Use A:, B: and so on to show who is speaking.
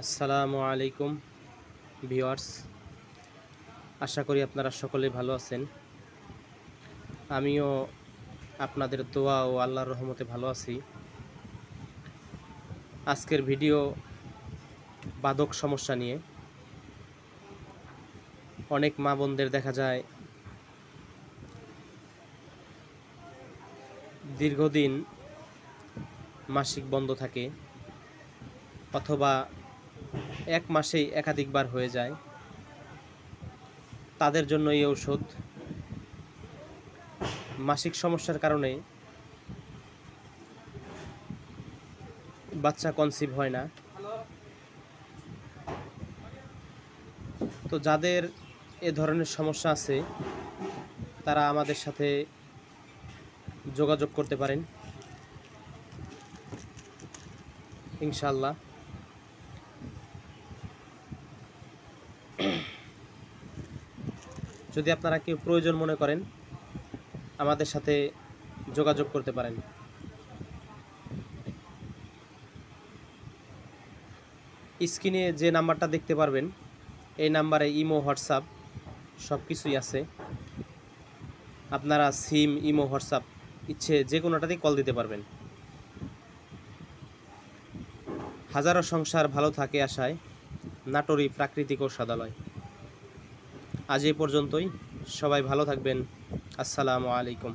A: আসসালামু আলাইকুম ভিউয়ার্স, আশা করি আপনারা সকলে ভালো আছেন। আমিও আপনাদের দোয়া ও আল্লাহর রহমতে ভালো আছি। আজকের ভিডিও বাদক সমস্যা নিয়ে। অনেক মা বোনদের দেখা যায় দীর্ঘদিন মাসিক বন্ধ থাকে অথবা এক মাসেই একাধিকবার হয়ে যায়। তাদের জন্য এই ঔষধ। মাসিক সমস্যার কারণে বাচ্চা কনসিভ হয় না। তো যাদের এ ধরনের সমস্যা আছে তারা আমাদের সাথে যোগাযোগ করতে পারেন ইনশাআল্লাহ। যদি আপনারা কেউ প্রয়োজন মনে করেন আমাদের সাথে যোগাযোগ করতে পারেন। স্ক্রিনে যে নাম্বারটা দেখতে পারবেন এই নাম্বারে ইমো হোয়াটসঅ্যাপ সব কিছুই আছে। আপনারা সিম, ইমো, হোয়াটসঅ্যাপ ইচ্ছে যে কোনোটাতেই কল দিতে পারবেন। হাজারো সংসার ভালো থাকে আশায়, নাটোরি প্রাকৃতিক ঔষধালয়। আজ এই পর্যন্তই। সবাই ভালো থাকবেন। আসসালামু আলাইকুম।